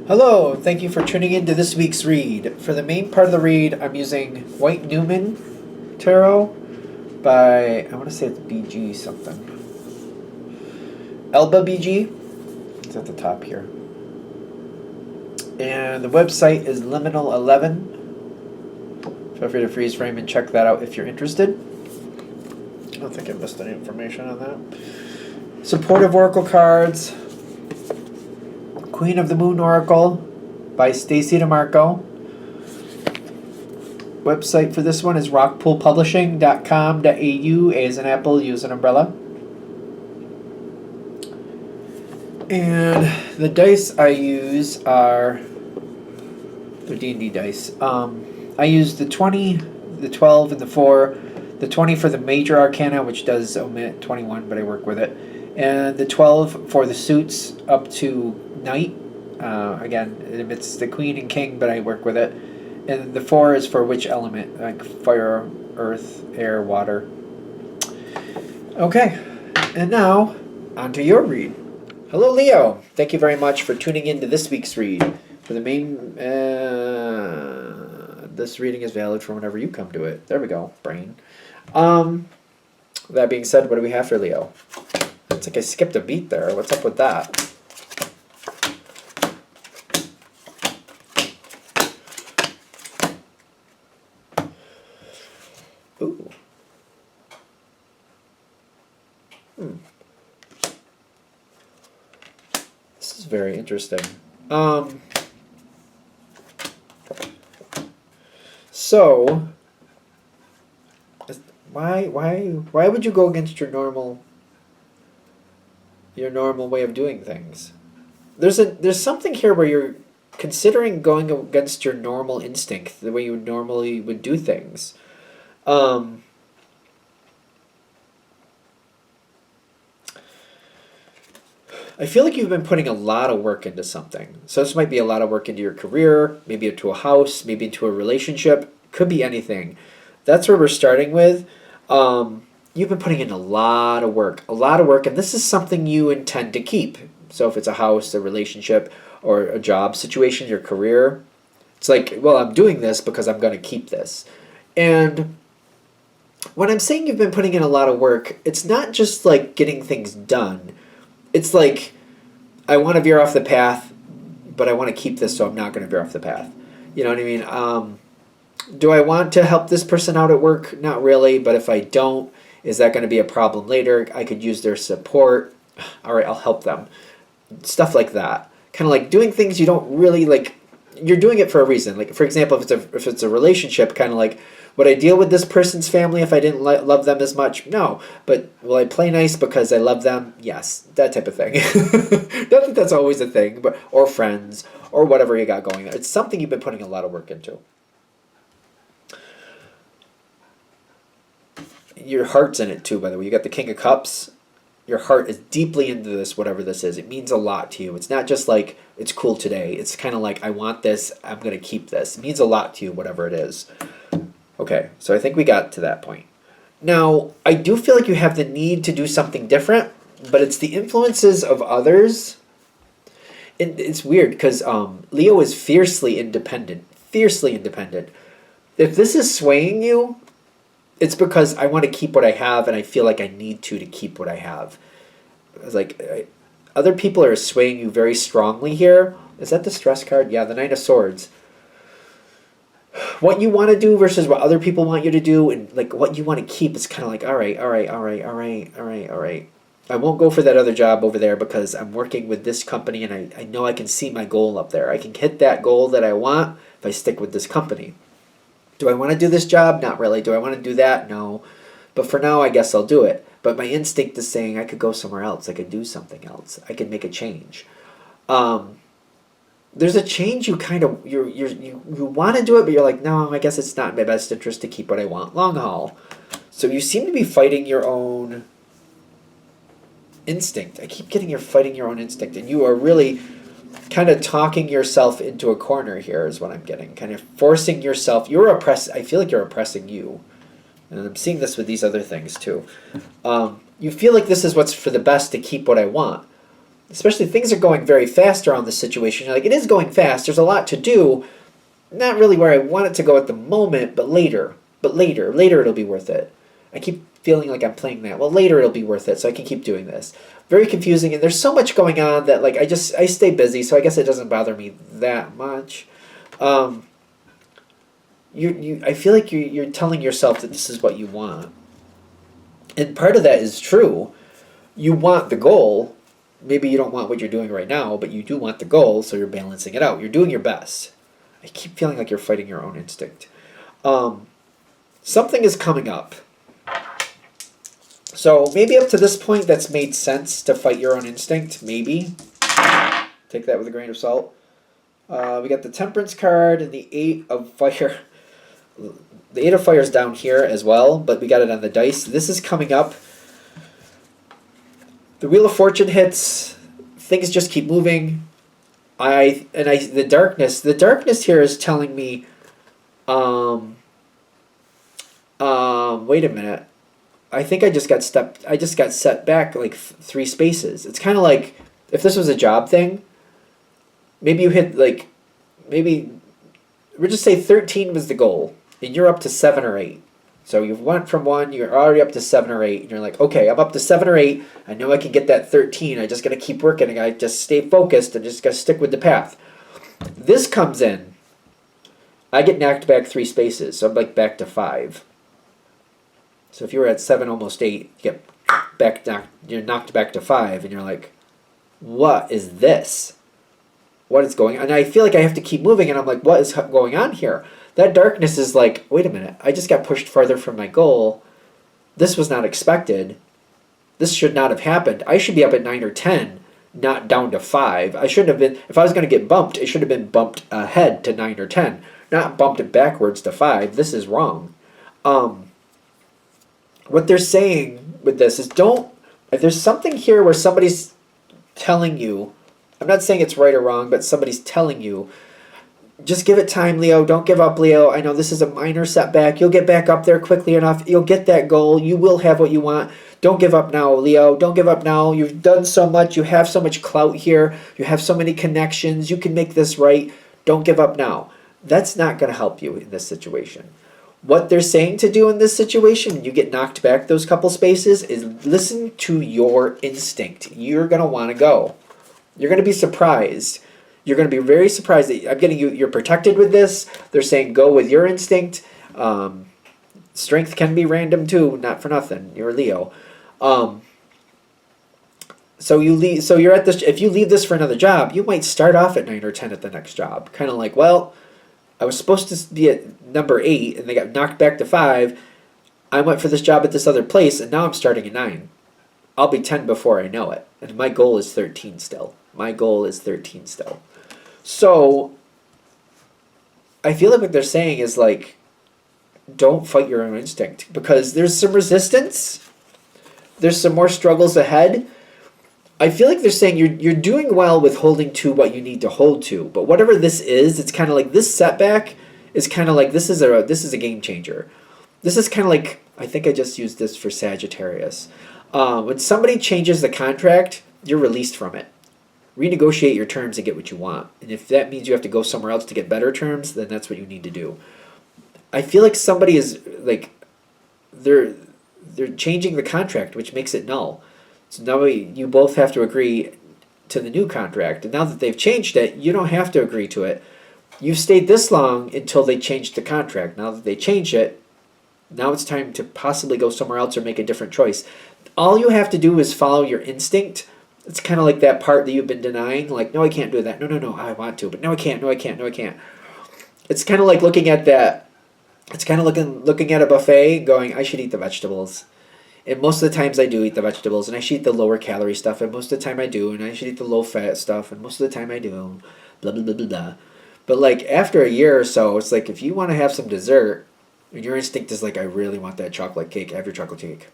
Hello, thank you for tuning in to this week's read. For the main part of the read, I'm using White Newman Tarot by, I want to say it's BG something. Elba BG. It's at the top here. And the website is Liminal 11. Feel free to freeze frame and check that out if you're interested. I don't think I missed any information on that. Supportive Oracle cards. Queen of the Moon Oracle by Stacy DeMarco. Website for this one is rockpoolpublishing.com.au. A as an apple, U as an umbrella. And the dice I use are the D&D dice. I use the 20, the 12, and the 4. The 20 for the major arcana, which does omit 21, but I work with it. And the 12 for the suits up to Knight. Again, it omits the Queen and King, but I work with it. And the 4 is for which element, like fire, earth, air, water. Okay, and now, on to your read. Hello, Leo. Thank you very much for tuning in to this week's read. For the main, this reading is valid for whenever you come to it. There we go, brain. That being said, what do we have for Leo? It's like I skipped a beat there. What's up with that? Ooh. This is very interesting. So, why would you go against your normal way of doing things? There's something here where you're considering going against your normal instinct, the way you normally would do things. I feel like you've been putting a lot of work into something. So this might be a lot of work into your career, maybe into a house, maybe into a relationship. Could be anything. That's where we're starting with. You've been putting in a lot of work, and this is something you intend to keep. So if it's a house, a relationship, or a job situation, your career, it's like, well, I'm doing this because I'm going to keep this. And when I'm saying you've been putting in a lot of work, it's not just like getting things done. It's like, I want to veer off the path, but I want to keep this, so I'm not going to veer off the path. You know what I mean? Do I want to help this person out at work? Not really, but if I don't, is that going to be a problem later? I could use their support. All right, I'll help them. Stuff like that. Kind of like doing things you don't really like. You're doing it for a reason. Like, for example, if it's a relationship, kind of like, would I deal with this person's family if I didn't love them as much? No. But will I play nice because I love them? Yes. That type of thing. Not that that's always a thing, but or friends, or whatever you got going there. It's something you've been putting a lot of work into. Your heart's in it too, by the way. You got the King of Cups. Your heart is deeply into this, whatever this is. It means a lot to you. It's not just like, it's cool today. It's kind of like, I want this, I'm going to keep this. It means a lot to you, whatever it is. Okay, so I think we got to that point. Now, I do feel like you have the need to do something different, but it's the influences of others. And it's weird because Leo is fiercely independent. Fiercely independent. If this is swaying you, it's because I want to keep what I have, and I feel like I need to keep what I have. It's like other people are swaying you very strongly here. Is that the stress card? Yeah, the Knight of Swords. What you want to do versus what other people want you to do, and like what you want to keep, is kind of like, all right. I won't go for that other job over there because I'm working with this company, and I know I can see my goal up there. I can hit that goal that I want if I stick with this company. Do I want to do this job? Not really. Do I want to do that? No. But for now, I guess I'll do it. But my instinct is saying I could go somewhere else. I could do something else. I could make a change. There's a change you kind of, you want to do it, but you're like, no, I guess it's not in my best interest to keep what I want long haul. So you seem to be fighting your own instinct. I keep getting you're fighting your own instinct. And you are really kind of talking yourself into a corner here is what I'm getting. Kind of forcing yourself. I feel like you're oppressing you. And I'm seeing this with these other things too. You feel like this is what's for the best to keep what I want. especially things are going very fast around this situation. You're like, it is going fast. There's a lot to do. Not really where I want it to go at the moment, but later. But later it'll be worth it. I keep feeling like I'm playing that. Well, later it'll be worth it, so I can keep doing this. Very confusing, and there's so much going on that like I stay busy, so I guess it doesn't bother me that much. I feel like you're telling yourself that this is what you want, and part of that is true. You want the goal. Maybe you don't want what you're doing right now, but you do want the goal, so you're balancing it out. You're doing your best. I keep feeling like you're fighting your own instinct. Something is coming up. So maybe up to this point that's made sense to fight your own instinct. Maybe. Take that with a grain of salt. We got the Temperance card and the Eight of Fire. The Eight of Fire is down here as well, but we got it on the dice. This is coming up. The Wheel of Fortune hits. Things just keep moving. The darkness here is telling me, wait a minute. I think I just got set back like 3 spaces. It's kind of like if this was a job thing, maybe you hit like, maybe, we'll just say 13 was the goal, and you're up to 7 or 8. So you've went from 1, you're already up to 7 or 8, and you're like, okay, I'm up to 7 or 8. I know I can get that 13. I just got to keep working. I just stay focused and just got to stick with the path. This comes in. I get knocked back 3 spaces, so I'm like back to 5. So if you were at 7, almost 8, you get you're knocked back to 5, and you're like, what is this? What is going on? And I feel like I have to keep moving, and I'm like, what is going on here? That darkness is like, wait a minute, I just got pushed farther from my goal. This was not expected. This should not have happened. I should be up at 9 or 10, not down to 5. I shouldn't have been, if I was going to get bumped, it should have been bumped ahead to 9 or 10, not bumped it backwards to 5. This is wrong. What they're saying with this is if there's something here where somebody's telling you, I'm not saying it's right or wrong, but somebody's telling you, just give it time, Leo. Don't give up, Leo. I know this is a minor setback. You'll get back up there quickly enough. You'll get that goal. You will have what you want. Don't give up now, Leo. Don't give up now. You've done so much. You have so much clout here. You have so many connections. You can make this right. Don't give up now. That's not going to help you in this situation. What they're saying to do in this situation, when you get knocked back those couple spaces, is listen to your instinct. You're going to want to go. You're going to be surprised. You're going to be very surprised that I'm getting you. You're protected with this. They're saying go with your instinct. Strength can be random too, not for nothing. You're a Leo. So you leave. So you're at this. If you leave this for another job, you might start off at 9 or 10 at the next job. Kind of like, well, I was supposed to be at number 8, and they got knocked back to 5. I went for this job at this other place, and now I'm starting at 9. I'll be 10 before I know it, and my goal is 13 still. My goal is 13 still. So I feel like what they're saying is like, don't fight your own instinct, because there's some resistance. There's some more struggles ahead. I feel like they're saying you're doing well with holding to what you need to hold to, but whatever this is, it's kind of like this setback is kind of like this is a game changer. This is kind of like, I think I just used this for Sagittarius. When somebody changes the contract, you're released from it. Renegotiate your terms and get what you want. And if that means you have to go somewhere else to get better terms, then that's what you need to do. I feel like somebody is like, they're changing the contract, which makes it null. So now you both have to agree to the new contract. And now that they've changed it, you don't have to agree to it. You've stayed this long until they changed the contract. Now that they change it, now it's time to possibly go somewhere else or make a different choice. All you have to do is follow your instinct. It's kind of like that part that you've been denying. Like, no, I can't do that. No, I want to. But no, I can't. No, I can't. No, I can't. It's kind of like looking at that. It's kind of looking at a buffet going, I should eat the vegetables. And most of the times I do eat the vegetables, and I should eat the lower calorie stuff, and most of the time I do, and I should eat the low fat stuff, and most of the time I do, blah, blah, blah, blah, blah. But like after a year or so, it's like if you want to have some dessert, and your instinct is like, I really want that chocolate cake, have your chocolate cake.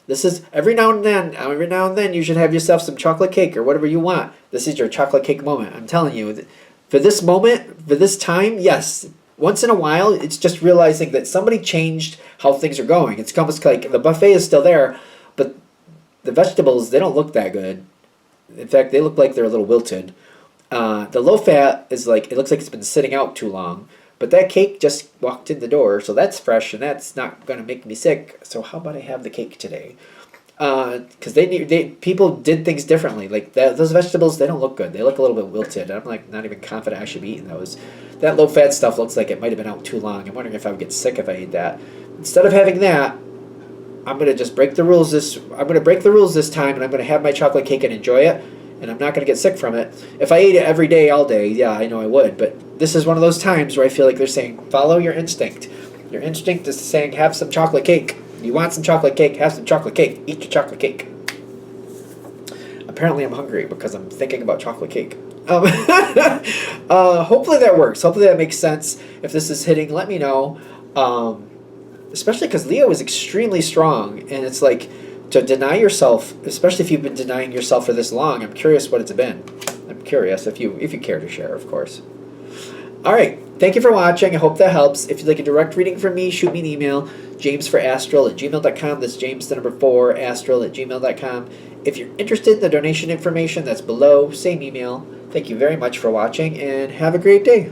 This is every now and then you should have yourself some chocolate cake or whatever you want. This is your chocolate cake moment. I'm telling you, for this moment, for this time, yes. Once in a while, it's just realizing that somebody changed how things are going. It's almost like the buffet is still there, but the vegetables, they don't look that good. In fact, they look like they're a little wilted. The low fat is like, it looks like it's been sitting out too long. But that cake just walked in the door, so that's fresh and that's not going to make me sick. So how about I have the cake today? Because people did things differently. Like those vegetables, they don't look good. They look a little bit wilted. I'm like not even confident I should be eating those. That low fat stuff looks like it might have been out too long. I'm wondering if I would get sick if I ate that. Instead of having that, I'm gonna just break the rules. I'm gonna break the rules this time, and I'm gonna have my chocolate cake and enjoy it. And I'm not gonna get sick from it. If I ate it every day, all day, yeah, I know I would. But this is one of those times where I feel like they're saying, follow your instinct. Your instinct is saying, have some chocolate cake. You want some chocolate cake? Have some chocolate cake. Eat your chocolate cake. Apparently, I'm hungry because I'm thinking about chocolate cake. Hopefully that works. Hopefully that makes sense. If this is hitting, let me know. Especially because Leo is extremely strong, and it's like to deny yourself, especially if you've been denying yourself for this long. I'm curious what it's been. I'm curious if you care to share, of course. All right. Thank you for watching. I hope that helps. If you'd like a direct reading from me, shoot me an email, jamesforastral@gmail.com. That's James, the number 4, astral@gmail.com. If you're interested in the donation information, that's below. Same email. Thank you very much for watching, and have a great day.